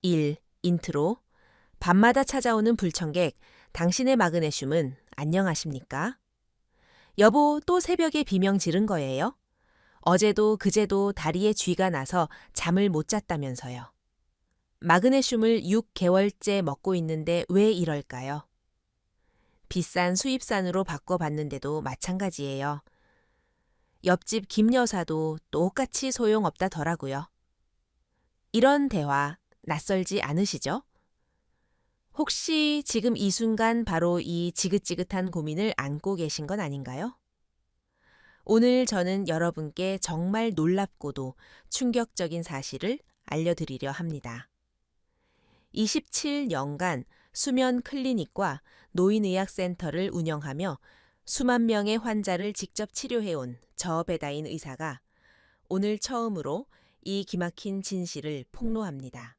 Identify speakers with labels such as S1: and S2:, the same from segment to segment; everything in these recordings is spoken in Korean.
S1: 1. 인트로. 밤마다 찾아오는 불청객, 당신의 마그네슘은 안녕하십니까? 여보, 또 새벽에 비명 지른 거예요? 어제도 그제도 다리에 쥐가 나서 잠을 못 잤다면서요. 마그네슘을 6개월째 먹고 있는데 왜 이럴까요? 비싼 수입산으로 바꿔봤는데도 마찬가지예요. 옆집 김 여사도 똑같이 소용없다더라고요. 이런 대화 낯설지 않으시죠? 혹시 지금 이 순간 바로 이 지긋지긋한 고민을 안고 계신 건 아닌가요? 오늘 저는 여러분께 정말 놀랍고도 충격적인 사실을 알려드리려 합니다. 27년간 수면 클리닉과 노인의학센터를 운영하며 수만 명의 환자를 직접 치료해온 저 베다인 의사가 오늘 처음으로 이 기막힌 진실을 폭로합니다.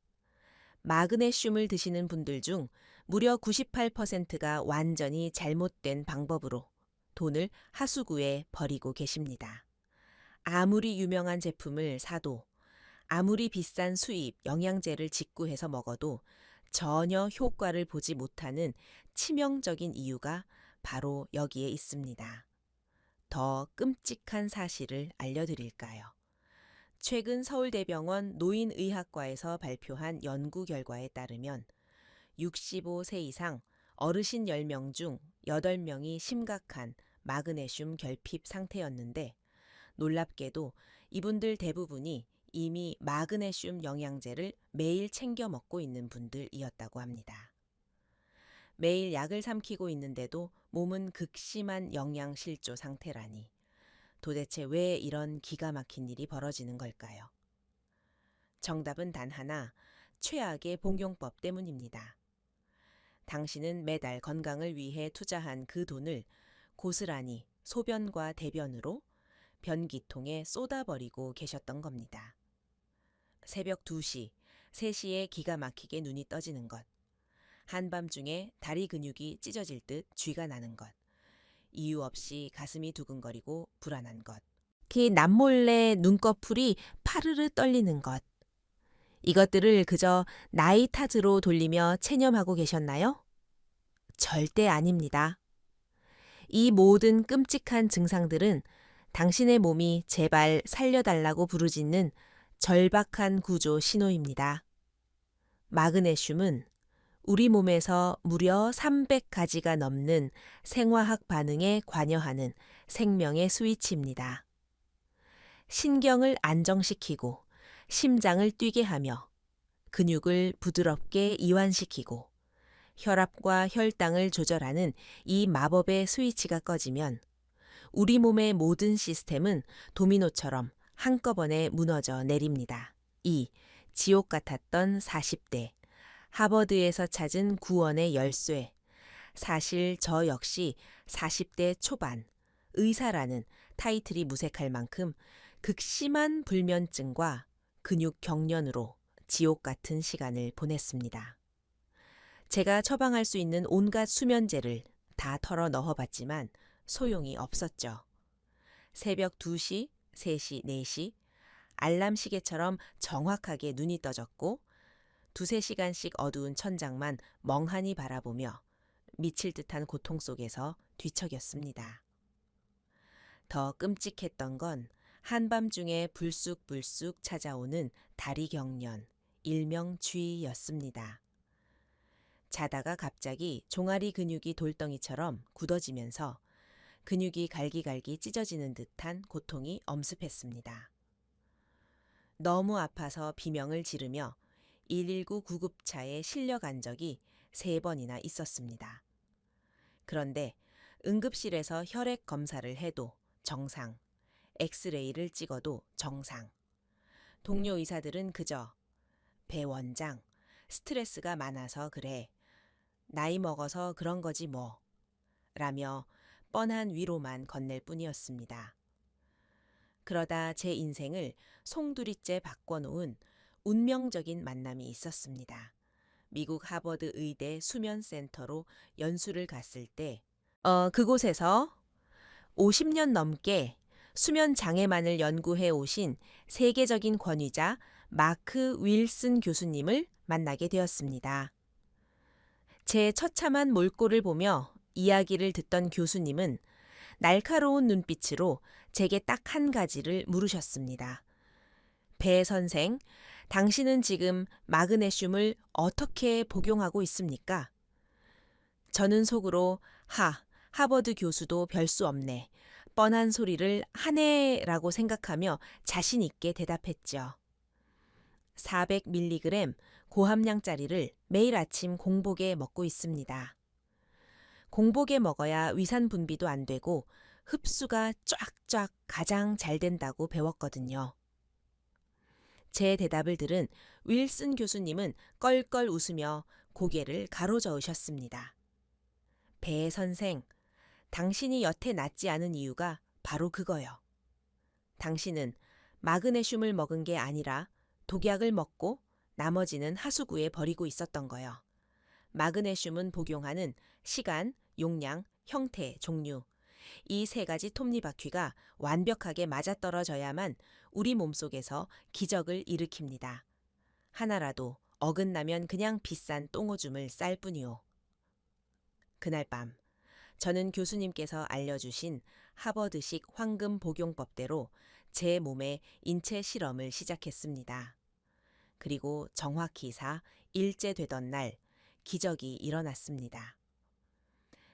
S1: 마그네슘을 드시는 분들 중 무려 98%가 완전히 잘못된 방법으로 돈을 하수구에 버리고 계십니다. 아무리 유명한 제품을 사도, 아무리 비싼 수입 영양제를 직구해서 먹어도 전혀 효과를 보지 못하는 치명적인 이유가 바로 여기에 있습니다. 더 끔찍한 사실을 알려드릴까요? 최근 서울대병원 노인의학과에서 발표한 연구 결과에 따르면 65세 이상 어르신 10명 중 8명이 심각한 마그네슘 결핍 상태였는데 놀랍게도 이분들 대부분이 이미 마그네슘 영양제를 매일 챙겨 먹고 있는 분들이었다고 합니다. 매일 약을 삼키고 있는데도 몸은 극심한 영양실조 상태라니. 도대체 왜 이런 기가 막힌 일이 벌어지는 걸까요? 정답은 단 하나, 최악의 복용법 때문입니다. 당신은 매달 건강을 위해 투자한 그 돈을 고스란히 소변과 대변으로 변기통에 쏟아버리고 계셨던 겁니다. 새벽 2시, 3시에 기가 막히게 눈이 떠지는 것, 한밤중에 다리 근육이 찢어질 듯 쥐가 나는 것, 이유 없이 가슴이 두근거리고 불안한 것, 특히 남몰래 눈꺼풀이 파르르 떨리는 것. 이것들을 그저 나이 탓으로 돌리며 체념하고 계셨나요? 절대 아닙니다. 이 모든 끔찍한 증상들은 당신의 몸이 제발 살려달라고 부르짖는 절박한 구조 신호입니다. 마그네슘은 우리 몸에서 무려 300가지가 넘는 생화학 반응에 관여하는 생명의 스위치입니다. 신경을 안정시키고 심장을 뛰게 하며 근육을 부드럽게 이완시키고 혈압과 혈당을 조절하는 이 마법의 스위치가 꺼지면 우리 몸의 모든 시스템은 도미노처럼 한꺼번에 무너져 내립니다. 이 지옥 같았던 40대, 하버드에서 찾은 구원의 열쇠. 사실 저 역시 40대 초반, 의사라는 타이틀이 무색할 만큼 극심한 불면증과 근육 경련으로 지옥 같은 시간을 보냈습니다. 제가 처방할 수 있는 온갖 수면제를 다 털어 넣어봤지만 소용이 없었죠. 새벽 2시, 3시, 4시 알람 시계처럼 정확하게 눈이 떠졌고 2~3시간씩 어두운 천장만 멍하니 바라보며 미칠 듯한 고통 속에서 뒤척였습니다. 더 끔찍했던 건 한밤중에 불쑥불쑥 찾아오는 다리 경련, 일명 쥐였습니다. 자다가 갑자기 종아리 근육이 돌덩이처럼 굳어지면서 근육이 갈기갈기 찢어지는 듯한 고통이 엄습했습니다. 너무 아파서 비명을 지르며 119 구급차에 실려간 적이 3번이나 있었습니다. 그런데 응급실에서 혈액 검사를 해도 정상, 엑스레이를 찍어도 정상. 동료 의사들은 그저 배 원장, 스트레스가 많아서 그래. 나이 먹어서 그런 거지 뭐. 라며 뻔한 위로만 건넬 뿐이었습니다. 그러다 제 인생을 송두리째 바꿔놓은 운명적인 만남이 있었습니다. 미국 하버드 의대 수면센터로 연수를 갔을 때 그곳에서 50년 넘게 수면 장애만을 연구해 오신 세계적인 권위자 마크 윌슨 교수님을 만나게 되었습니다. 제 처참한 몰골을 보며 이야기를 듣던 교수님은 날카로운 눈빛으로 제게 딱 한 가지를 물으셨습니다. 배 선생, 당신은 지금 마그네슘을 어떻게 복용하고 있습니까? 저는 속으로 하버드 교수도 별 수 없네. 뻔한 소리를 하네라고 생각하며 자신 있게 대답했죠. 400mg 고함량짜리를 매일 아침 공복에 먹고 있습니다. 공복에 먹어야 위산 분비도 안 되고 흡수가 쫙쫙 가장 잘 된다고 배웠거든요. 제 대답을 들은 윌슨 교수님은 껄껄 웃으며 고개를 가로저으셨습니다. 배 선생, 당신이 여태 낫지 않은 이유가 바로 그거요. 당신은 마그네슘을 먹은 게 아니라 독약을 먹고 나머지는 하수구에 버리고 있었던 거요. 마그네슘은 복용하는 시간, 용량, 형태, 종류. 이 세 가지 톱니바퀴가 완벽하게 맞아떨어져야만 우리 몸속에서 기적을 일으킵니다. 하나라도 어긋나면 그냥 비싼 똥오줌을 쌀 뿐이오. 그날 밤, 저는 교수님께서 알려주신 하버드식 황금 복용법대로 제 몸의 인체 실험을 시작했습니다. 그리고 정확히 일째 되던 날 기적이 일어났습니다.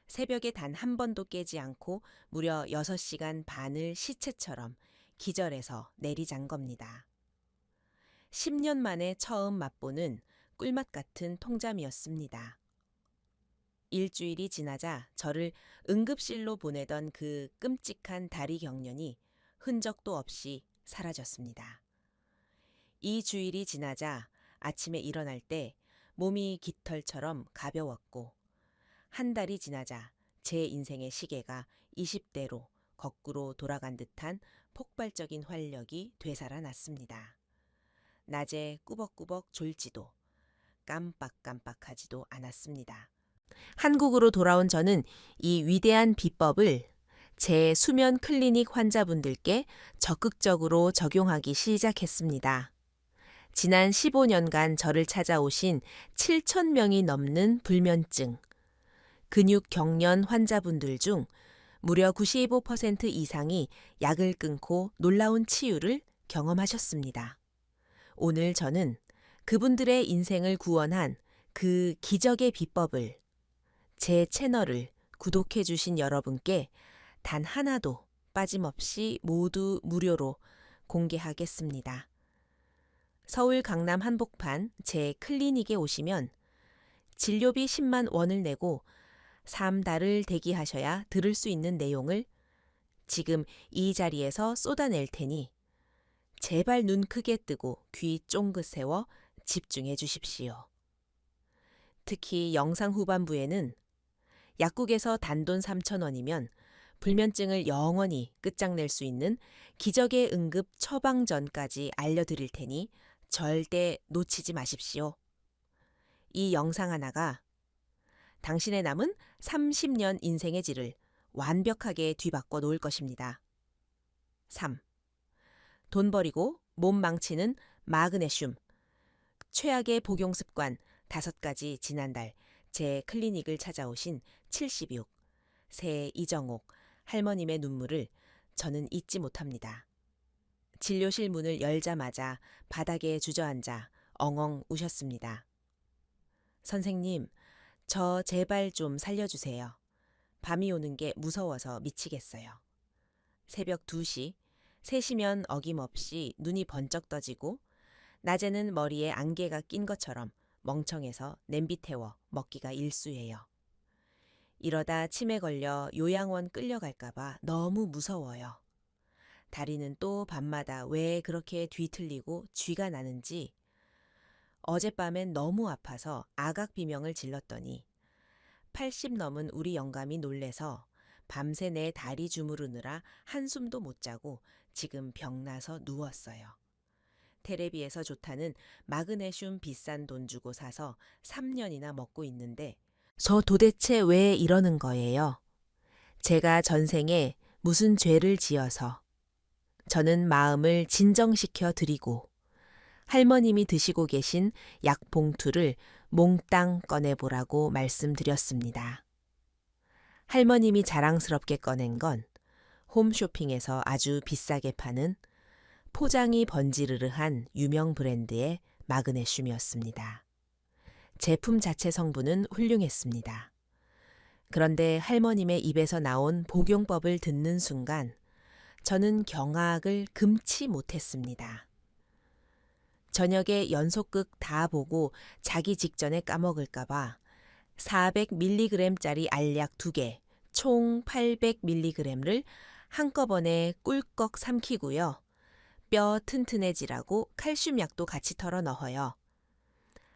S1: 새벽에 단 한 번도 깨지 않고 무려 6시간 반을 시체처럼 기절해서 내리잔 겁니다. 10년 만에 처음 맛보는 꿀맛 같은 통잠이었습니다. 일주일이 지나자 저를 응급실로 보내던 그 끔찍한 다리 경련이 흔적도 없이 사라졌습니다. 이 주일이 지나자 아침에 일어날 때 몸이 깃털처럼 가벼웠고 한 달이 지나자 제 인생의 시계가 20대로 거꾸로 돌아간 듯한 폭발적인 활력이 되살아났습니다. 낮에 꾸벅꾸벅 졸지도 깜빡깜빡하지도 않았습니다. 한국으로 돌아온 저는 이 위대한 비법을 제 수면 클리닉 환자분들께 적극적으로 적용하기 시작했습니다. 지난 15년간 저를 찾아오신 7,000명이 넘는 불면증, 근육 경련 환자분들 중 무려 95% 이상이 약을 끊고 놀라운 치유를 경험하셨습니다. 오늘 저는 그분들의 인생을 구원한 그 기적의 비법을 제 채널을 구독해 주신 여러분께 단 하나도 빠짐없이 모두 무료로 공개하겠습니다. 서울 강남 한복판 제 클리닉에 오시면 진료비 10만 원을 내고 3달을 대기하셔야 들을 수 있는 내용을 지금 이 자리에서 쏟아낼 테니 제발 눈 크게 뜨고 귀 쫑긋 세워 집중해 주십시오. 특히 영상 후반부에는 약국에서 단돈 3,000원이면 불면증을 영원히 끝장낼 수 있는 기적의 응급 처방전까지 알려드릴 테니 절대 놓치지 마십시오. 이 영상 하나가 당신의 남은 30년 인생의 질을 완벽하게 뒤바꿔 놓을 것입니다. 3. 돈 버리고 몸 망치는 마그네슘. 최악의 복용 습관 5가지 지난달 제 클리닉을 찾아오신 76, 새 이정옥 할머님의 눈물을 저는 잊지 못합니다. 진료실 문을 열자마자 바닥에 주저앉아 엉엉 우셨습니다. 선생님, 저 제발 좀 살려주세요. 밤이 오는 게 무서워서 미치겠어요. 새벽 2시, 3시면 어김없이 눈이 번쩍 떠지고 낮에는 머리에 안개가 낀 것처럼 멍청해서 냄비 태워 먹기가 일쑤예요. 이러다 치매 걸려 요양원 끌려갈까봐 너무 무서워요. 다리는 또 밤마다 왜 그렇게 뒤틀리고 쥐가 나는지 어젯밤엔 너무 아파서 아각 비명을 질렀더니 80 넘은 우리 영감이 놀래서 밤새 내 다리 주무르느라 한숨도 못 자고 지금 병나서 누웠어요. 테레비에서 좋다는 마그네슘 비싼 돈 주고 사서 3년이나 먹고 있는데 저 도대체 왜 이러는 거예요? 제가 전생에 무슨 죄를 지어서 저는 마음을 진정시켜 드리고 할머님이 드시고 계신 약 봉투를 몽땅 꺼내보라고 말씀드렸습니다. 할머님이 자랑스럽게 꺼낸 건 홈쇼핑에서 아주 비싸게 파는 포장이 번지르르한 유명 브랜드의 마그네슘이었습니다. 제품 자체 성분은 훌륭했습니다. 그런데 할머님의 입에서 나온 복용법을 듣는 순간 저는 경악을 금치 못했습니다. 저녁에 연속극 다 보고 자기 직전에 까먹을까봐 400mg짜리 알약 2개, 총 800mg를 한꺼번에 꿀꺽 삼키고요. 뼈 튼튼해지라고 칼슘약도 같이 털어 넣어요.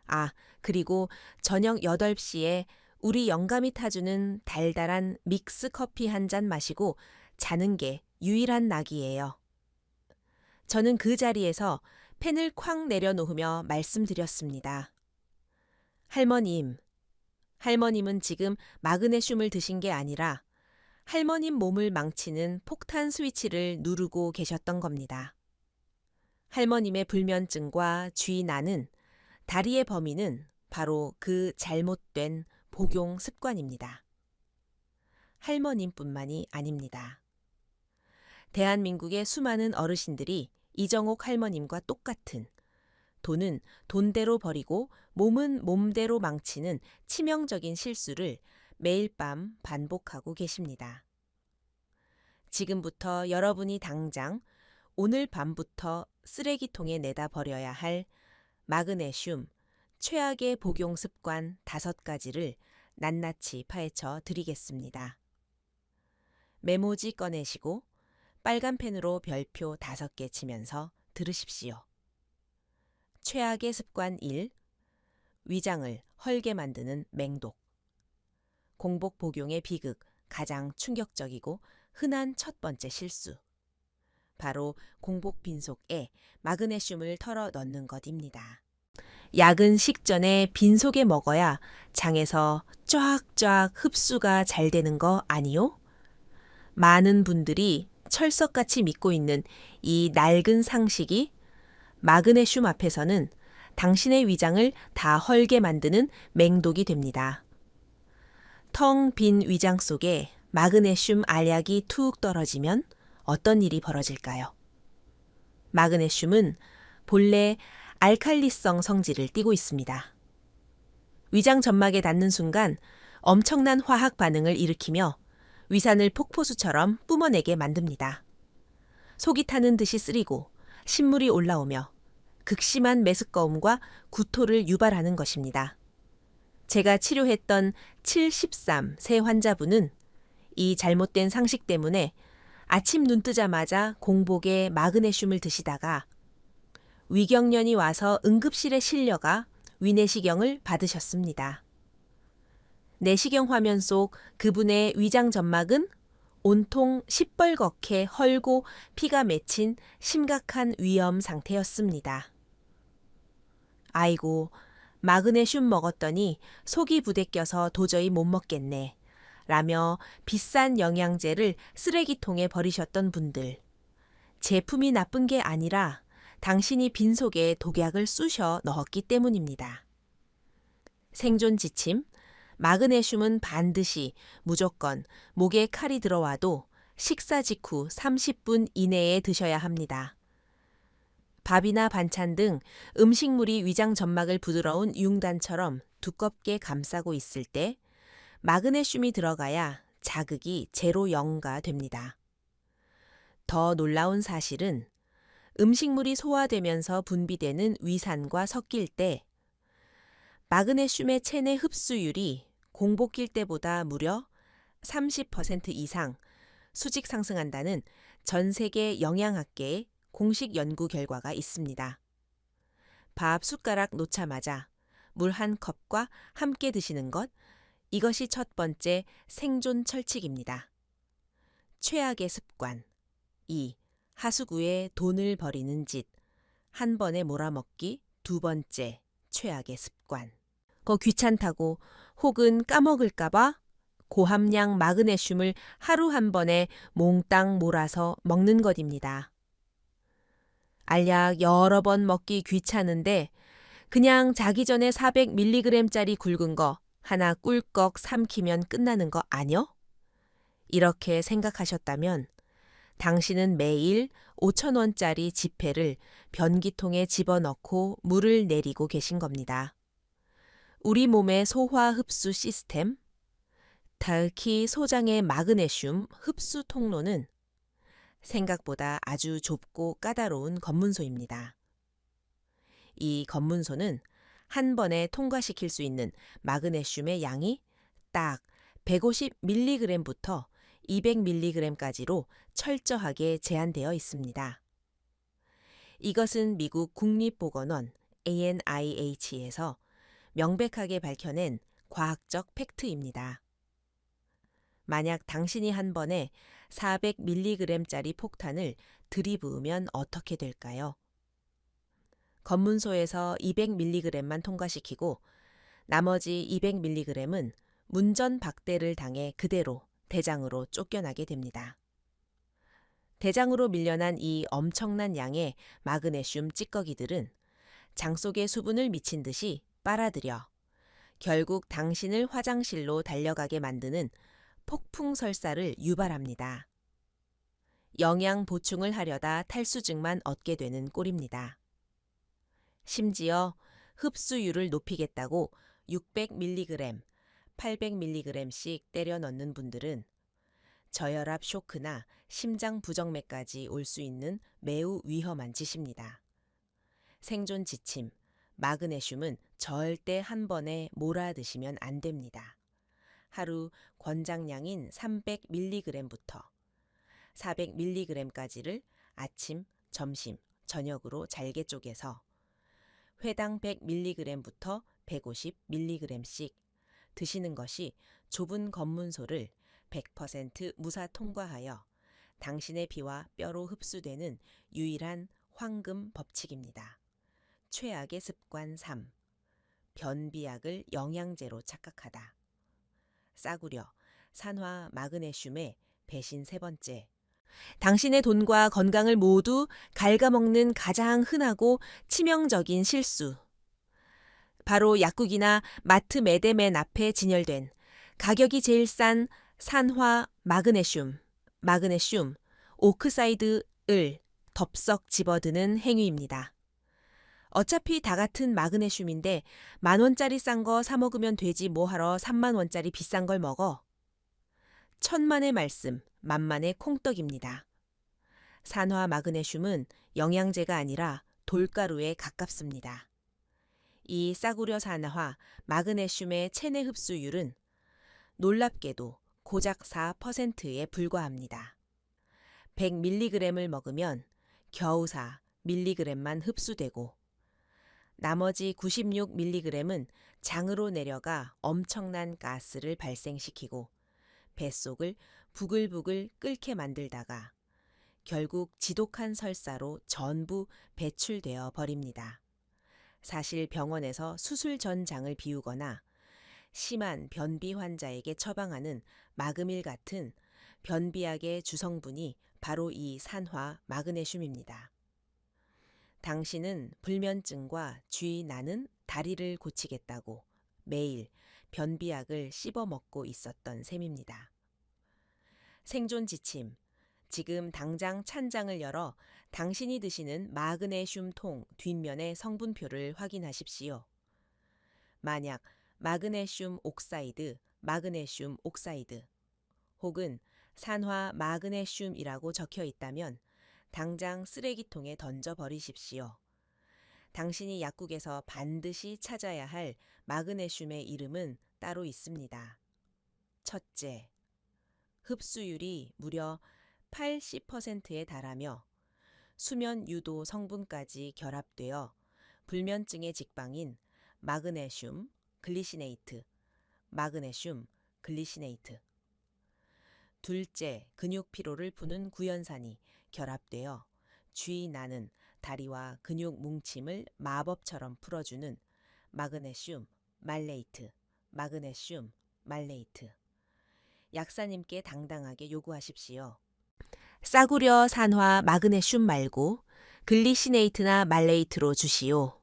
S1: 아, 그리고 저녁 8시에 우리 영감이 타주는 달달한 믹스 커피 한 잔 마시고 자는 게 유일한 낙이에요. 저는 그 자리에서 펜을 쾅 내려놓으며 말씀드렸습니다. 할머님은 지금 마그네슘을 드신 게 아니라 할머님 몸을 망치는 폭탄 스위치를 누르고 계셨던 겁니다. 할머님의 불면증과 쥐나는 다리의 범인은 바로 그 잘못된 복용 습관입니다. 할머님뿐만이 아닙니다. 대한민국의 수많은 어르신들이 이정옥 할머님과 똑같은 돈은 돈대로 버리고 몸은 몸대로 망치는 치명적인 실수를 매일 밤 반복하고 계십니다. 지금부터 여러분이 당장 오늘 밤부터 쓰레기통에 내다 버려야 할 마그네슘 최악의 복용 습관 5가지를 낱낱이 파헤쳐 드리겠습니다. 메모지 꺼내시고 빨간 펜으로 별표 5개 치면서 들으십시오. 최악의 습관 1. 위장을 헐게 만드는 맹독. 공복 복용의 비극, 가장 충격적이고 흔한 첫 번째 실수. 바로 공복 빈속에 마그네슘을 털어 넣는 것입니다. 약은 식전에 빈속에 먹어야 장에서 쫙쫙 흡수가 잘 되는 거 아니요? 많은 분들이 철석같이 믿고 있는 이 낡은 상식이 마그네슘 앞에서는 당신의 위장을 다 헐게 만드는 맹독이 됩니다. 텅 빈 위장 속에 마그네슘 알약이 툭 떨어지면 어떤 일이 벌어질까요? 마그네슘은 본래 알칼리성 성질을 띠고 있습니다. 위장 점막에 닿는 순간 엄청난 화학 반응을 일으키며 위산을 폭포수처럼 뿜어내게 만듭니다. 속이 타는 듯이 쓰리고 신물이 올라오며 극심한 메스꺼움과 구토를 유발하는 것입니다. 제가 치료했던 713 세 환자분은 이 잘못된 상식 때문에 아침 눈 뜨자마자 공복에 마그네슘을 드시다가 위경련이 와서 응급실에 실려가 위내시경을 받으셨습니다. 내시경 화면 속 그분의 위장 점막은 온통 시뻘겋게 헐고 피가 맺힌 심각한 위염 상태였습니다. 아이고, 마그네슘 먹었더니 속이 부대껴서 도저히 못 먹겠네 라며 비싼 영양제를 쓰레기통에 버리셨던 분들. 제품이 나쁜 게 아니라 당신이 빈속에 독약을 쑤셔 넣었기 때문입니다. 생존 지침, 마그네슘은 반드시 무조건 목에 칼이 들어와도 식사 직후 30분 이내에 드셔야 합니다. 밥이나 반찬 등 음식물이 위장 점막을 부드러운 융단처럼 두껍게 감싸고 있을 때 마그네슘이 들어가야 자극이 제로 0가 됩니다. 더 놀라운 사실은 음식물이 소화되면서 분비되는 위산과 섞일 때 마그네슘의 체내 흡수율이 공복길 때보다 무려 30% 이상 수직 상승한다는 전 세계 영양학계의 공식 연구 결과가 있습니다. 밥 숟가락 놓자마자 물 한 컵과 함께 드시는 것, 이것이 첫 번째 생존 철칙입니다. 최악의 습관 2. 하수구에 돈을 버리는 짓, 한 번에 몰아먹기 2번째 최악의 습관. 귀찮다고 혹은 까먹을까봐 고함량 마그네슘을 하루 한 번에 몽땅 몰아서 먹는 것입니다. 알약 여러 번 먹기 귀찮은데 그냥 자기 전에 400mg짜리 굵은 거 하나 꿀꺽 삼키면 끝나는 거 아뇨? 이렇게 생각하셨다면 당신은 매일 5,000원짜리 지폐를 변기통에 집어넣고 물을 내리고 계신 겁니다. 우리 몸의 소화 흡수 시스템, 특히 소장의 마그네슘 흡수 통로는 생각보다 아주 좁고 까다로운 검문소입니다. 이 검문소는 한 번에 통과시킬 수 있는 마그네슘의 양이 딱 150mg부터 200mg까지로 철저하게 제한되어 있습니다. 이것은 미국 국립보건원 ANIH에서 명백하게 밝혀낸 과학적 팩트입니다. 만약 당신이 한 번에 400mg짜리 폭탄을 들이부으면 어떻게 될까요? 검문소에서 200mg만 통과시키고 나머지 200mg은 문전박대를 당해 그대로 대장으로 쫓겨나게 됩니다. 대장으로 밀려난 이 엄청난 양의 마그네슘 찌꺼기들은 장 속의 수분을 미친 듯이 빨아들여 결국 당신을 화장실로 달려가게 만드는 폭풍설사를 유발합니다. 영양 보충을 하려다 탈수증만 얻게 되는 꼴입니다. 심지어 흡수율을 높이겠다고 600mg, 800mg씩 때려 넣는 분들은 저혈압 쇼크나 심장 부정맥까지 올 수 있는 매우 위험한 짓입니다. 생존 지침, 마그네슘은 절대 한 번에 몰아드시면 안 됩니다. 하루 권장량인 300mg부터 400mg까지를 아침, 점심, 저녁으로 잘게 쪼개서 회당 100mg부터 150mg씩 드시는 것이 좁은 검문소를 100% 무사 통과하여 당신의 피와 뼈로 흡수되는 유일한 황금 법칙입니다. 최악의 습관 3. 변비약을 영양제로 착각하다. 싸구려, 산화 마그네슘의 배신 세 번째. 당신의 돈과 건강을 모두 갉아먹는 가장 흔하고 치명적인 실수. 바로 약국이나 마트 매대맨 앞에 진열된 가격이 제일 싼 산화 마그네슘 오크사이드을 덥석 집어드는 행위입니다. 어차피 다 같은 마그네슘인데 10,000원짜리 싼 거 사 먹으면 되지 뭐하러 30,000원짜리 비싼 걸 먹어. 천만의 말씀, 만만의 콩떡입니다. 산화 마그네슘은 영양제가 아니라 돌가루에 가깝습니다. 이 싸구려 산화 마그네슘의 체내 흡수율은 놀랍게도 고작 4%에 불과합니다. 100mg을 먹으면 겨우 4mg만 흡수되고 나머지 96mg은 장으로 내려가 엄청난 가스를 발생시키고 뱃속을 부글부글 끓게 만들다가 결국 지독한 설사로 전부 배출되어 버립니다. 사실 병원에서 수술 전 장을 비우거나 심한 변비 환자에게 처방하는 마그밀 같은 변비약의 주성분이 바로 이 산화 마그네슘입니다. 당신은 불면증과 쥐 나는 다리를 고치겠다고 매일 변비약을 씹어 먹고 있었던 셈입니다. 생존 지침. 지금 당장 찬장을 열어 당신이 드시는 마그네슘 통 뒷면의 성분표를 확인하십시오. 만약 마그네슘 옥사이드 혹은 산화 마그네슘이라고 적혀 있다면 당장 쓰레기통에 던져버리십시오. 당신이 약국에서 반드시 찾아야 할 마그네슘의 이름은 따로 있습니다. 첫째, 흡수율이 무려 80%에 달하며 수면 유도 성분까지 결합되어 불면증의 직방인 마그네슘 글리시네이트. 둘째, 근육 피로를 푸는 구연산이 결합되어 쥐 나는 다리와 근육 뭉침을 마법처럼 풀어주는 마그네슘 말레이트. 약사님께 당당하게 요구하십시오. 싸구려 산화 마그네슘 말고 글리시네이트나 말레이트로 주시오.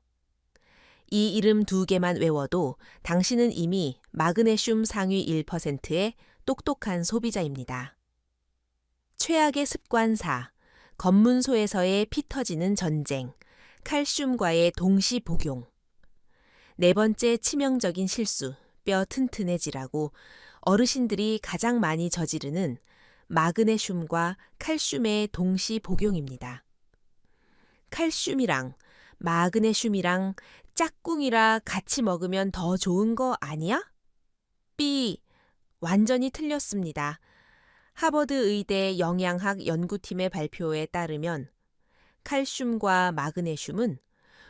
S1: 이 이름 두 개만 외워도 당신은 이미 마그네슘 상위 1%의 똑똑한 소비자입니다. 최악의 습관 4. 검문소에서의 피 터지는 전쟁, 칼슘과의 동시 복용. 네 번째 치명적인 실수, 뼈 튼튼해지라고 어르신들이 가장 많이 저지르는 마그네슘과 칼슘의 동시 복용입니다. 칼슘이랑 마그네슘이랑 짝꿍이라 같이 먹으면 더 좋은 거 아니야? B. 완전히 틀렸습니다. 하버드 의대 영양학 연구팀의 발표에 따르면 칼슘과 마그네슘은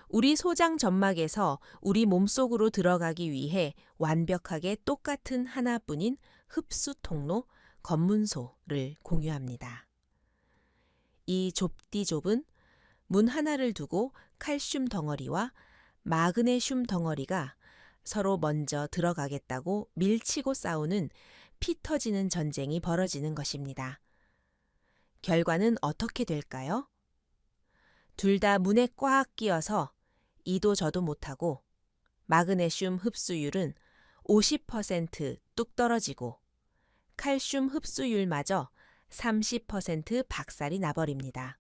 S1: 우리 소장 점막에서 우리 몸속으로 들어가기 위해 완벽하게 똑같은 하나뿐인 흡수 통로, 검문소를 공유합니다. 이 좁디 좁은 문 하나를 두고 칼슘 덩어리와 마그네슘 덩어리가 서로 먼저 들어가겠다고 밀치고 싸우는 피 터지는 전쟁이 벌어지는 것입니다. 결과는 어떻게 될까요? 둘 다 문에 꽉 끼어서 이도 저도 못하고 마그네슘 흡수율은 50%뚝 떨어지고 칼슘 흡수율마저 30% 박살이 나버립니다.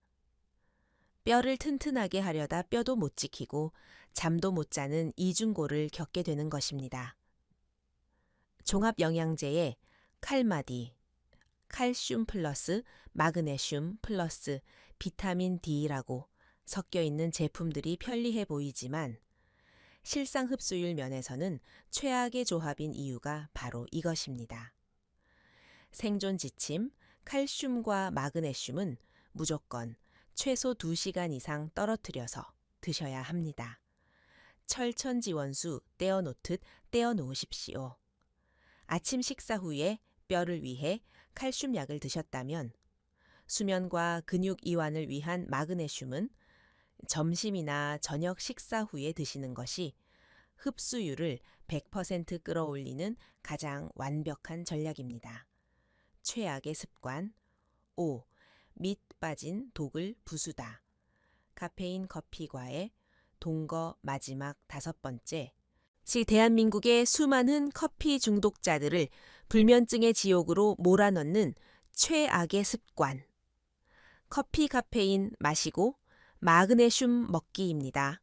S1: 뼈를 튼튼하게 하려다 뼈도 못 지키고 잠도 못 자는 이중고를 겪게 되는 것입니다. 종합영양제에 칼마디, 칼슘 플러스 마그네슘 플러스 비타민 D라고 섞여 있는 제품들이 편리해 보이지만 실상 흡수율 면에서는 최악의 조합인 이유가 바로 이것입니다. 생존 지침, 칼슘과 마그네슘은 무조건 최소 2시간 이상 떨어뜨려서 드셔야 합니다. 철천지원수 떼어놓듯 떼어놓으십시오. 아침 식사 후에 뼈를 위해 칼슘약을 드셨다면 수면과 근육 이완을 위한 마그네슘은 점심이나 저녁 식사 후에 드시는 것이 흡수율을 100% 끌어올리는 가장 완벽한 전략입니다. 최악의 습관 5. 밑 빠진 독을 부수다. 카페인 커피과의 동거 마지막 5번째. 대한민국의 수많은 커피 중독자들을 불면증의 지옥으로 몰아넣는 최악의 습관. 커피 카페인 마시고 마그네슘 먹기입니다.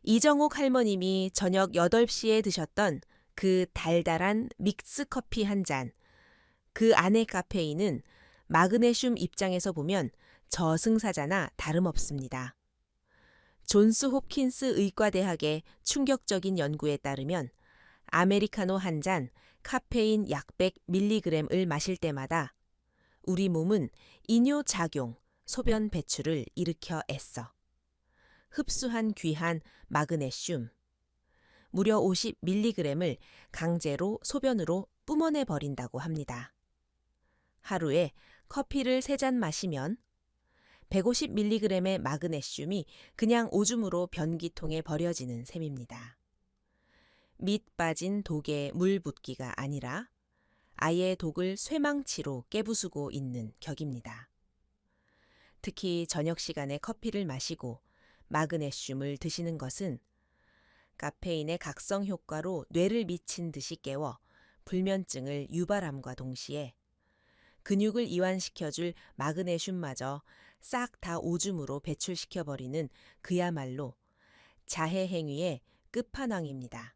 S1: 이정옥 할머님이 저녁 8시에 드셨던 그 달달한 믹스커피 한 잔, 그 안의 카페인은 마그네슘 입장에서 보면 저승사자나 다름없습니다. 존스 홉킨스 의과대학의 충격적인 연구에 따르면 아메리카노 한 잔 카페인 약 100mg을 마실 때마다 우리 몸은 이뇨작용, 소변 배출을 일으켜 애써 흡수한 귀한 마그네슘, 무려 50mg을 강제로 소변으로 뿜어내 버린다고 합니다. 하루에 커피를 3잔 마시면 150mg의 마그네슘이 그냥 오줌으로 변기통에 버려지는 셈입니다. 밑 빠진 독에 물 붓기가 아니라 아예 독을 쇠망치로 깨부수고 있는 격입니다. 특히 저녁 시간에 커피를 마시고 마그네슘을 드시는 것은 카페인의 각성 효과로 뇌를 미친 듯이 깨워 불면증을 유발함과 동시에 근육을 이완시켜줄 마그네슘마저 싹 다 오줌으로 배출시켜버리는 그야말로 자해 행위의 끝판왕입니다.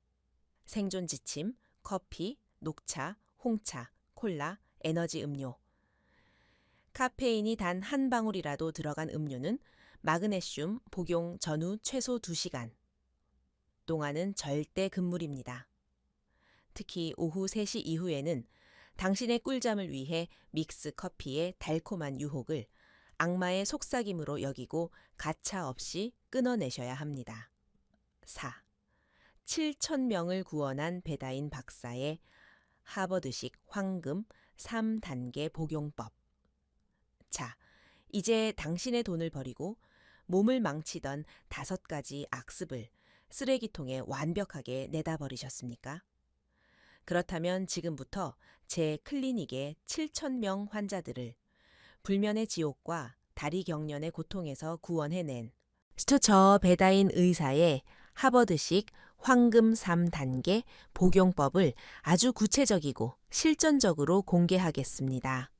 S1: 생존 지침, 커피, 녹차, 홍차, 콜라, 에너지 음료. 카페인이 단 한 방울이라도 들어간 음료는 마그네슘 복용 전후 최소 2시간 동안은 절대 금물입니다. 특히 오후 3시 이후에는 당신의 꿀잠을 위해 믹스 커피의 달콤한 유혹을 악마의 속삭임으로 여기고 가차 없이 끊어내셔야 합니다. 4. 7,000명을 구원한 베다인 박사의 하버드식 황금 3단계 복용법. 자, 이제 당신의 돈을 버리고 몸을 망치던 5가지 악습을 쓰레기통에 완벽하게 내다 버리셨습니까? 그렇다면 지금부터 제 클리닉의 7,000명 환자들을 불면의 지옥과 다리 경련의 고통에서 구원해낸 저 베다인 의사의 하버드식 황금 3단계 복용법을 아주 구체적이고 실전적으로 공개하겠습니다.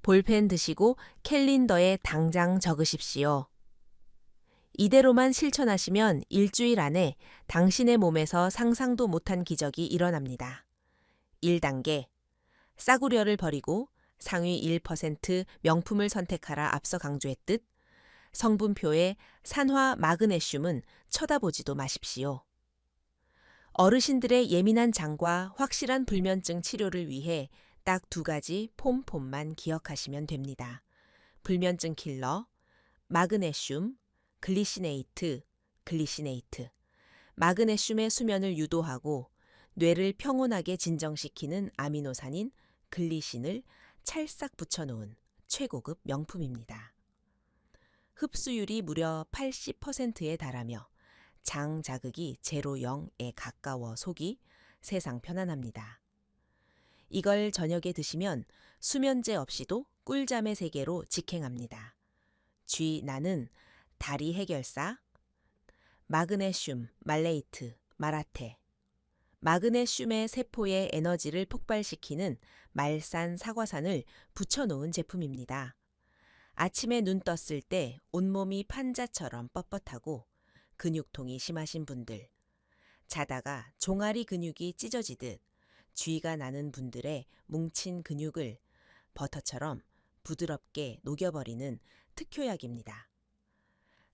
S1: 볼펜 드시고 캘린더에 당장 적으십시오. 이대로만 실천하시면 일주일 안에 당신의 몸에서 상상도 못한 기적이 일어납니다. 1단계. 싸구려를 버리고 상위 1% 명품을 선택하라 앞서 강조했듯 성분표에 산화 마그네슘은 쳐다보지도 마십시오. 어르신들의 예민한 장과 확실한 불면증 치료를 위해 딱 2가지 폼만 기억하시면 됩니다. 불면증 킬러, 마그네슘, 글리시네이트. 마그네슘의 수면을 유도하고 뇌를 평온하게 진정시키는 아미노산인 글리신을 찰싹 붙여놓은 최고급 명품입니다. 흡수율이 무려 80%에 달하며 장 자극이 0에 가까워 속이 세상 편안합니다. 이걸 저녁에 드시면 수면제 없이도 꿀잠의 세계로 직행합니다. 나는 다리 해결사, 마그네슘, 말레이트, 마라테. 마그네슘의 세포의 에너지를 폭발시키는 말산 사과산을 붙여놓은 제품입니다. 아침에 눈 떴을 때 온몸이 판자처럼 뻣뻣하고 근육통이 심하신 분들, 자다가 종아리 근육이 찢어지듯 쥐가 나는 분들의 뭉친 근육을 버터처럼 부드럽게 녹여버리는 특효약입니다.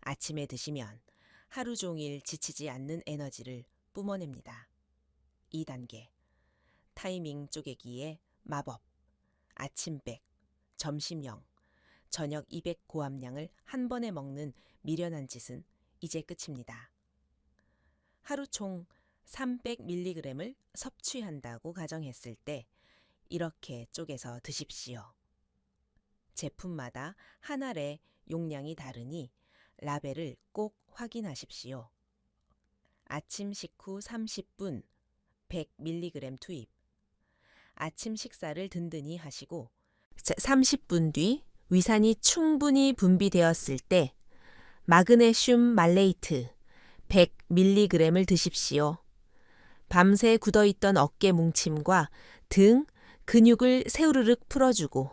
S1: 아침에 드시면 하루 종일 지치지 않는 에너지를 뿜어냅니다. 2단계. 타이밍 쪼개기의 마법. 아침 100, 점심 0, 저녁 200 고함량을 한 번에 먹는 미련한 짓은 이제 끝입니다. 하루 총 300mg을 섭취한다고 가정했을 때 이렇게 쪼개서 드십시오. 제품마다 한 알의 용량이 다르니 라벨을 꼭 확인하십시오. 아침 식후 30분 100mg 투입. 아침 식사를 든든히 하시고 30분 뒤 위산이 충분히 분비되었을 때 마그네슘 말레이트 100mg을 드십시오. 밤새 굳어있던 어깨 뭉침과 등, 근육을 세우르륵 풀어주고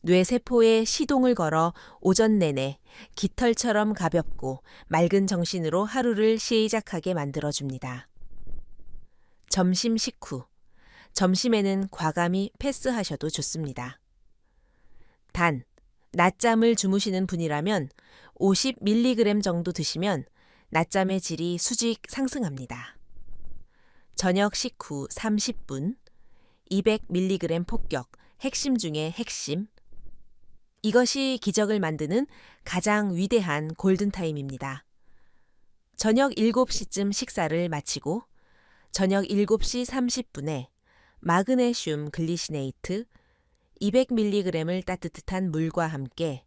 S1: 뇌세포에 시동을 걸어 오전 내내 깃털처럼 가볍고 맑은 정신으로 하루를 시작하게 만들어줍니다. 점심 식후, 점심에는 과감히 패스하셔도 좋습니다. 단, 낮잠을 주무시는 분이라면 50mg 정도 드시면 낮잠의 질이 수직 상승합니다. 저녁 식후 30분, 200mg 폭격, 핵심 중의 핵심. 이것이 기적을 만드는 가장 위대한 골든타임입니다. 저녁 7시쯤 식사를 마치고 저녁 7시 30분에 마그네슘 글리시네이트 200mg을 따뜻한 물과 함께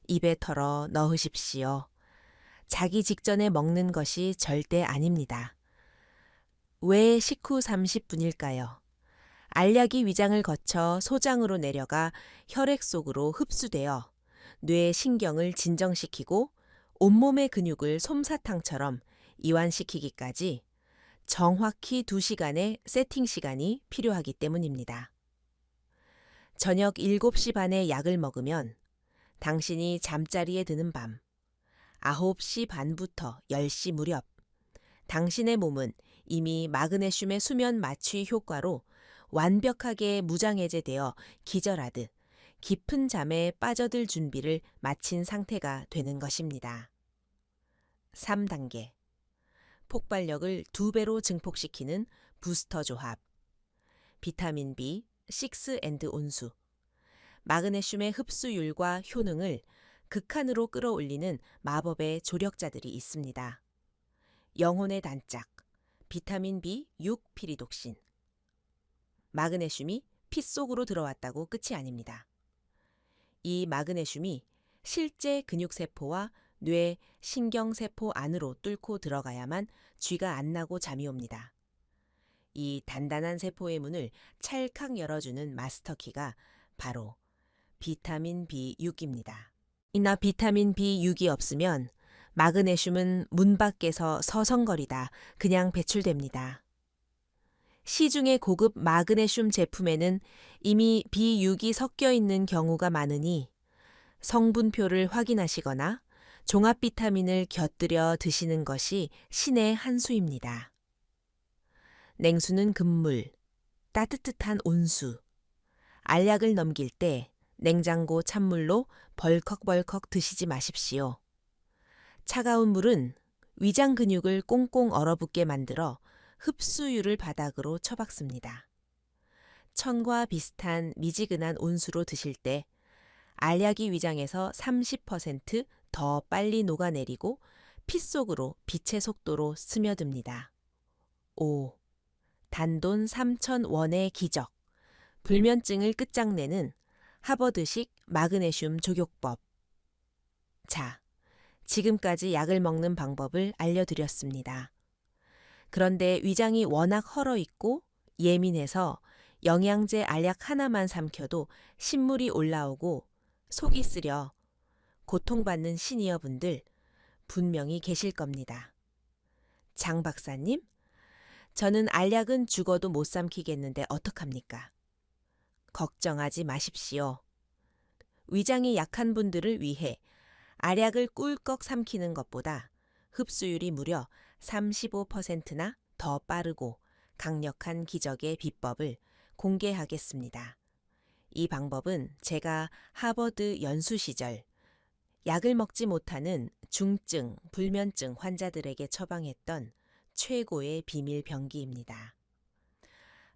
S1: 입에 털어 넣으십시오. 자기 직전에 먹는 것이 절대 아닙니다. 왜 식후 30분일까요? 알약이 위장을 거쳐 소장으로 내려가 혈액 속으로 흡수되어 뇌 신경을 진정시키고 온몸의 근육을 솜사탕처럼 이완시키기까지 정확히 2시간의 세팅 시간이 필요하기 때문입니다. 저녁 7시 반에 약을 먹으면 당신이 잠자리에 드는 밤 9시 반부터 10시 무렵 당신의 몸은 이미 마그네슘의 수면 마취 효과로 완벽하게 무장해제되어 기절하듯 깊은 잠에 빠져들 준비를 마친 상태가 되는 것입니다. 3단계. 폭발력을 2배로 증폭시키는 부스터 조합. 비타민 B, 6& 온수. 마그네슘의 흡수율과 효능을 극한으로 끌어올리는 마법의 조력자들이 있습니다. 영혼의 단짝, 비타민 B 6피리독신. 마그네슘이 피 속으로 들어왔다고 끝이 아닙니다. 이 마그네슘이 실제 근육세포와 뇌, 신경세포 안으로 뚫고 들어가야만 쥐가 안 나고 잠이 옵니다. 이 단단한 세포의 문을 찰칵 열어주는 마스터키가 바로 비타민 B6입니다. 이나 비타민 B6이 없으면 마그네슘은 문 밖에서 서성거리다 그냥 배출됩니다. 시중의 고급 마그네슘 제품에는 이미 B6이 섞여 있는 경우가 많으니 성분표를 확인하시거나 종합 비타민을 곁들여 드시는 것이 신의 한 수입니다. 냉수는 금물, 따뜻한 온수, 알약을 넘길 때 냉장고 찬물로 벌컥벌컥 드시지 마십시오. 차가운 물은 위장 근육을 꽁꽁 얼어붙게 만들어 흡수율을 바닥으로 쳐박습니다. 천과 비슷한 미지근한 온수로 드실 때 알약이 위장에서 30% 더 빨리 녹아내리고 피 속으로 빛의 속도로 스며듭니다. 5. 단돈 3,000원의 기적. 불면증을 끝장내는 하버드식 마그네슘 조격법. 자, 지금까지 약을 먹는 방법을 알려드렸습니다. 그런데 위장이 워낙 헐어 있고 예민해서 영양제 알약 하나만 삼켜도 신물이 올라오고 속이 쓰려 고통받는 시니어분들 분명히 계실 겁니다. 장 박사님, 저는 알약은 죽어도 못 삼키겠는데 어떡합니까? 걱정하지 마십시오. 위장이 약한 분들을 위해 알약을 꿀꺽 삼키는 것보다 흡수율이 무려 35%나 더 빠르고 강력한 기적의 비법을 공개하겠습니다. 이 방법은 제가 하버드 연수 시절 약을 먹지 못하는 중증, 불면증 환자들에게 처방했던 최고의 비밀 병기입니다.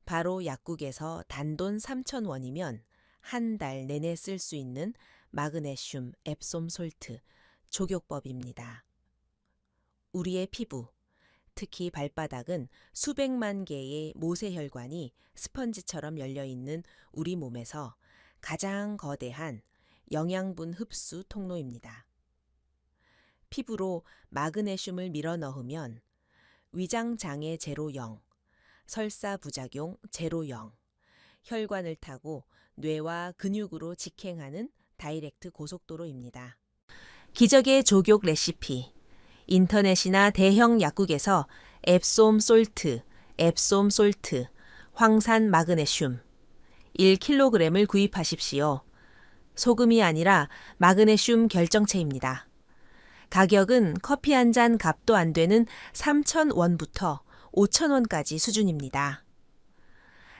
S1: 바로 약국에서 단돈 3,000원이면 한 달 내내 쓸 수 있는 마그네슘 앱솜 솔트 조격법입니다. 우리의 피부, 특히 발바닥은 수백만 개의 모세혈관이 스펀지처럼 열려있는 우리 몸에서 가장 거대한 영양분 흡수 통로입니다. 피부로 마그네슘을 밀어 넣으면 위장장애 제로 0, 설사부작용 제로 0, 혈관을 타고 뇌와 근육으로 직행하는 다이렉트 고속도로입니다. 기적의 조격 레시피. 인터넷이나 대형 약국에서 앱솜 솔트, 황산 마그네슘 1kg을 구입하십시오. 소금이 아니라 마그네슘 결정체입니다. 가격은 커피 한 잔 값도 안 되는 3,000원부터 5,000원까지 수준입니다.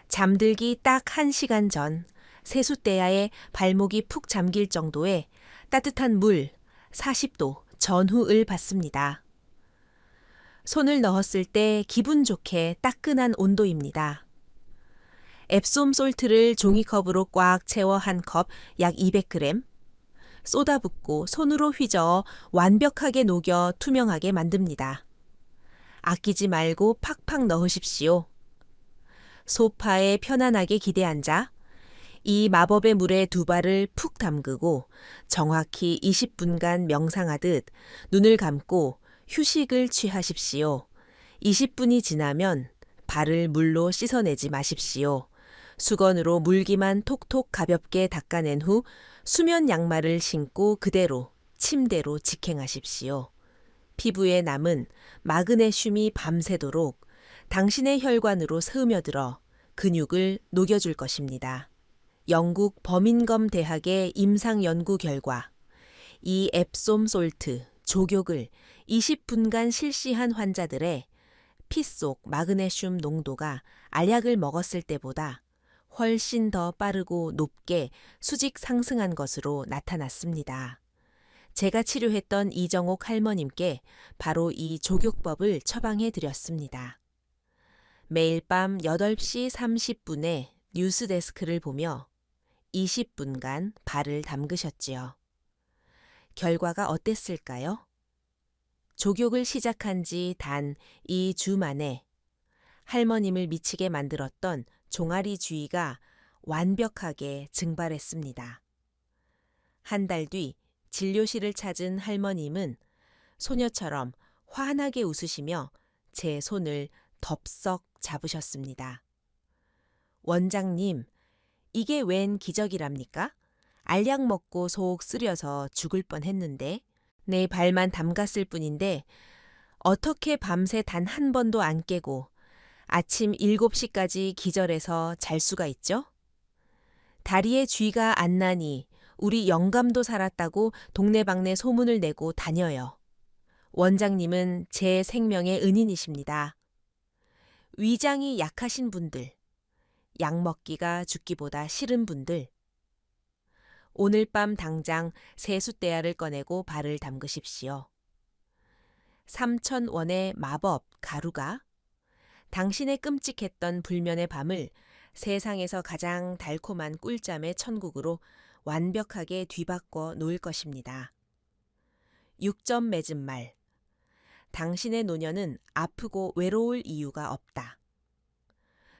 S1: 잠들기 딱 1시간 전 세숫대야에 발목이 푹 잠길 정도의 따뜻한 물 40도 전후을 받습니다. 손을 넣었을 때 기분 좋게 따끈한 온도입니다. 앱솜 솔트를 종이컵으로 꽉 채워 한 컵 약 200g, 쏟아붓고 손으로 휘저어 완벽하게 녹여 투명하게 만듭니다. 아끼지 말고 팍팍 넣으십시오. 소파에 편안하게 기대앉아 이 마법의 물에 두 발을 푹 담그고 정확히 20분간 명상하듯 눈을 감고 휴식을 취하십시오. 20분이 지나면 발을 물로 씻어내지 마십시오. 수건으로 물기만 톡톡 가볍게 닦아낸 후 수면 양말을 신고 그대로 침대로 직행하십시오. 피부에 남은 마그네슘이 밤새도록 당신의 혈관으로 스며들어 근육을 녹여줄 것입니다. 영국 버밍엄 대학의 임상 연구 결과 이 앱솜 솔트 조격을 20분간 실시한 환자들의 피 속 마그네슘 농도가 알약을 먹었을 때보다 훨씬 더 빠르고 높게 수직 상승한 것으로 나타났습니다. 제가 치료했던 이정옥 할머님께 바로 이 조격법을 처방해 드렸습니다. 매일 밤 8시 30분에 뉴스데스크를 보며 20분간 발을 담그셨지요. 결과가 어땠을까요? 조격을 시작한 지 단 2주 만에 할머님을 미치게 만들었던 종아리주의가 완벽하게 증발했습니다. 한 달 뒤 진료실을 찾은 할머님은 소녀처럼 환하게 웃으시며 제 손을 덥석 잡으셨습니다. 원장님, 이게 웬 기적이랍니까? 알약 먹고 속 쓰려서 죽을 뻔했는데 내 발만 담갔을 뿐인데 어떻게 밤새 단 한 번도 안 깨고 아침 7시까지 기절해서 잘 수가 있죠? 다리에 쥐가 안 나니 우리 영감도 살았다고 동네방네 소문을 내고 다녀요. 원장님은 제 생명의 은인이십니다. 위장이 약하신 분들, 약 먹기가 죽기보다 싫은 분들, 오늘 밤 당장 세숫대야를 꺼내고 발을 담그십시오. 3,000원의 마법 가루가 당신의 끔찍했던 불면의 밤을 세상에서 가장 달콤한 꿀잠의 천국으로 완벽하게 뒤바꿔 놓을 것입니다. 6점 맺은 말. 당신의 노년은 아프고 외로울 이유가 없다.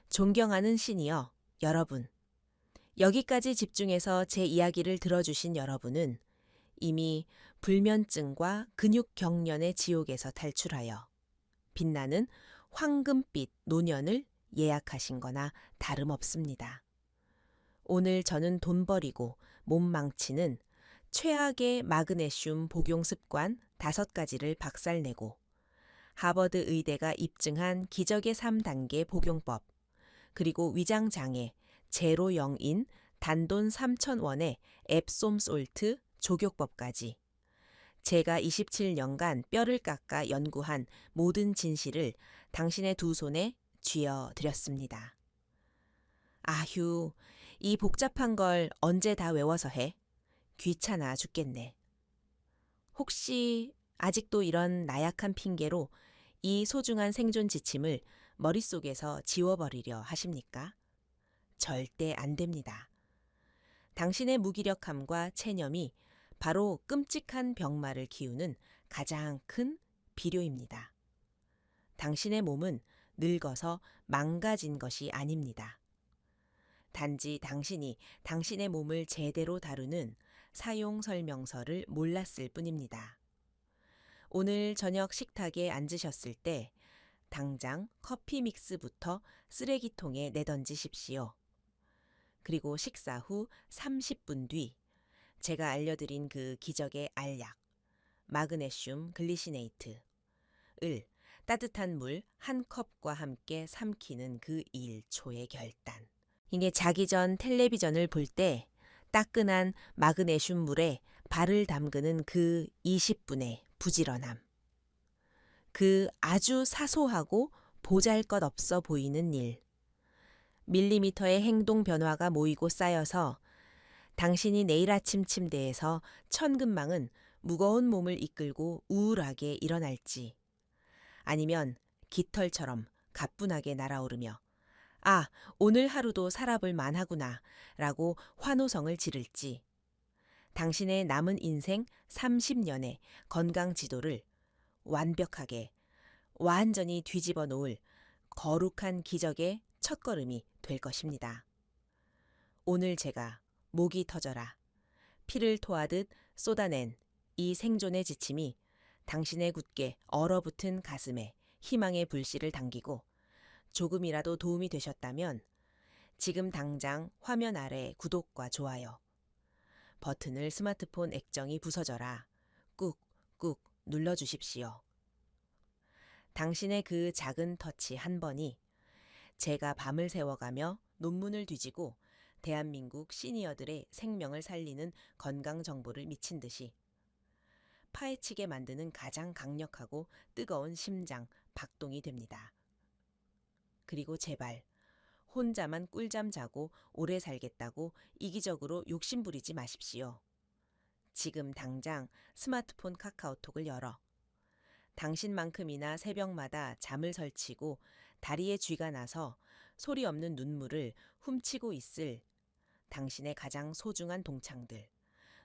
S1: 존경하는 시니어 여러분. 여기까지 집중해서 제 이야기를 들어주신 여러분은 이미 불면증과 근육경련의 지옥에서 탈출하여 빛나는 황금빛 노년을 예약하신 거나 다름없습니다. 오늘 저는 돈 버리고 몸 망치는 최악의 마그네슘 복용 습관 5가지를 박살내고 하버드 의대가 입증한 기적의 3단계 복용법, 그리고 위장장애, 제로 0인 단돈 3,000원의 앱솜 솔트 조격법까지 제가 27년간 뼈를 깎아 연구한 모든 진실을 당신의 두 손에 쥐어 드렸습니다. 아휴, 이 복잡한 걸 언제 다 외워서 해? 귀찮아 죽겠네. 혹시 아직도 이런 나약한 핑계로 이 소중한 생존 지침을 머릿속에서 지워버리려 하십니까? 절대 안 됩니다. 당신의 무기력함과 체념이 바로 끔찍한 병마를 키우는 가장 큰 비료입니다. 당신의 몸은 늙어서 망가진 것이 아닙니다. 단지 당신이 당신의 몸을 제대로 다루는 사용 설명서를 몰랐을 뿐입니다. 오늘 저녁 식탁에 앉으셨을 때 당장 커피 믹스부터 쓰레기통에 내던지십시오. 그리고 식사 후 30분 뒤 제가 알려드린 그 기적의 알약, 마그네슘 글리시네이트를 따뜻한 물 한 컵과 함께 삼키는 그 1초의 결단. 이게 자기 전 텔레비전을 볼 때 따끈한 마그네슘 물에 발을 담그는 그 20분의 부지런함. 그 아주 사소하고 보잘것없어 보이는 일. 밀리미터의 행동 변화가 모이고 쌓여서 당신이 내일 아침 침대에서 천근망은 무거운 몸을 이끌고 우울하게 일어날지, 아니면 깃털처럼 가뿐하게 날아오르며 아, 오늘 하루도 살아볼 만하구나 라고 환호성을 지를지, 당신의 남은 인생 30년의 건강 지도를 완벽하게, 완전히 뒤집어 놓을 거룩한 기적의 첫걸음이 될 것입니다. 오늘 제가 목이 터져라, 피를 토하듯 쏟아낸 이 생존의 지침이 당신의 굳게 얼어붙은 가슴에 희망의 불씨를 당기고 조금이라도 도움이 되셨다면 지금 당장 화면 아래 구독과 좋아요 버튼을 스마트폰 액정이 부서져라 꾹꾹 눌러주십시오. 당신의 그 작은 터치 한 번이 제가 밤을 새워가며 논문을 뒤지고 대한민국 시니어들의 생명을 살리는 건강 정보를 미친 듯이 파헤치게 만드는 가장 강력하고 뜨거운 심장 박동이 됩니다. 그리고 제발 혼자만 꿀잠 자고 오래 살겠다고 이기적으로 욕심부리지 마십시오. 지금 당장 스마트폰 카카오톡을 열어 당신만큼이나 새벽마다 잠을 설치고 다리에 쥐가 나서 소리 없는 눈물을 훔치고 있을 당신의 가장 소중한 동창들,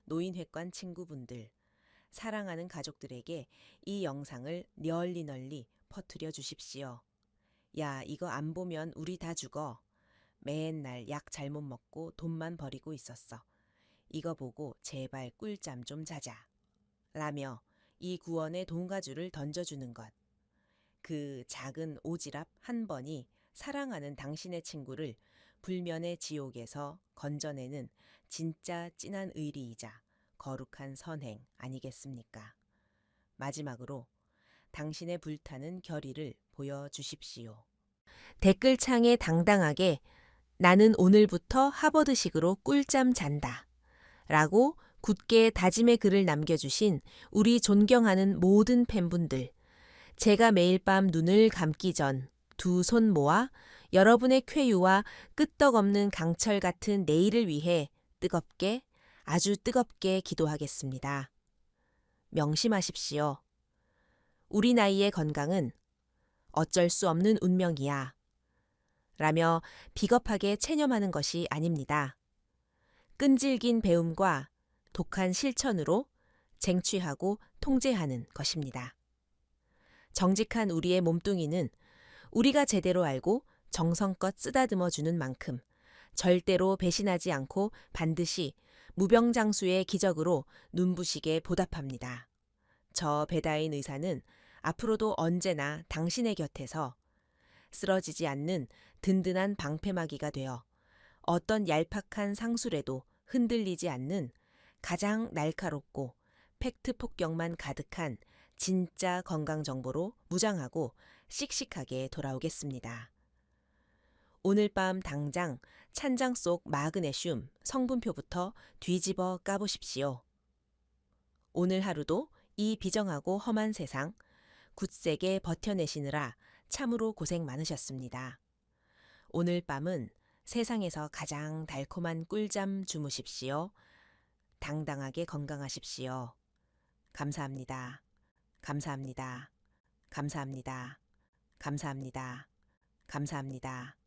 S1: 노인회관 친구분들, 사랑하는 가족들에게 이 영상을 널리 퍼뜨려 주십시오. 야, 이거 안 보면 우리 다 죽어. 맨날 약 잘못 먹고 돈만 버리고 있었어. 이거 보고 제발 꿀잠 좀 자자. 라며 이 구원의 돈가주를 던져주는 것. 그 작은 오지랖 한 번이 사랑하는 당신의 친구를 불면의 지옥에서 건져내는 진짜 진한 의리이자 거룩한 선행 아니겠습니까? 마지막으로 당신의 불타는 결의를 보여주십시오. 댓글창에 당당하게 나는 오늘부터 하버드식으로 꿀잠 잔다 라고 굳게 다짐의 글을 남겨주신 우리 존경하는 모든 팬분들, 제가 매일 밤 눈을 감기 전 두 손 모아 여러분의 쾌유와 끄떡없는 강철 같은 내일을 위해 뜨겁게, 아주 뜨겁게 기도하겠습니다. 명심하십시오. 우리 나이의 건강은 어쩔 수 없는 운명이야. 라며 비겁하게 체념하는 것이 아닙니다. 끈질긴 배움과 독한 실천으로 쟁취하고 통제하는 것입니다. 정직한 우리의 몸뚱이는 우리가 제대로 알고 정성껏 쓰다듬어 주는 만큼 절대로 배신하지 않고 반드시 무병장수의 기적으로 눈부시게 보답합니다. 저 배다인 의사는 앞으로도 언제나 당신의 곁에서 쓰러지지 않는 든든한 방패막이가 되어 어떤 얄팍한 상술에도 흔들리지 않는 가장 날카롭고 팩트 폭격만 가득한 진짜 건강 정보로 무장하고 씩씩하게 돌아오겠습니다. 오늘 밤 당장 찬장 속 마그네슘 성분표부터 뒤집어 까보십시오. 오늘 하루도 이 비정하고 험한 세상 굳세게 버텨내시느라 참으로 고생 많으셨습니다. 오늘 밤은 세상에서 가장 달콤한 꿀잠 주무십시오. 당당하게 건강하십시오. 감사합니다. 감사합니다. 감사합니다. 감사합니다. 감사합니다.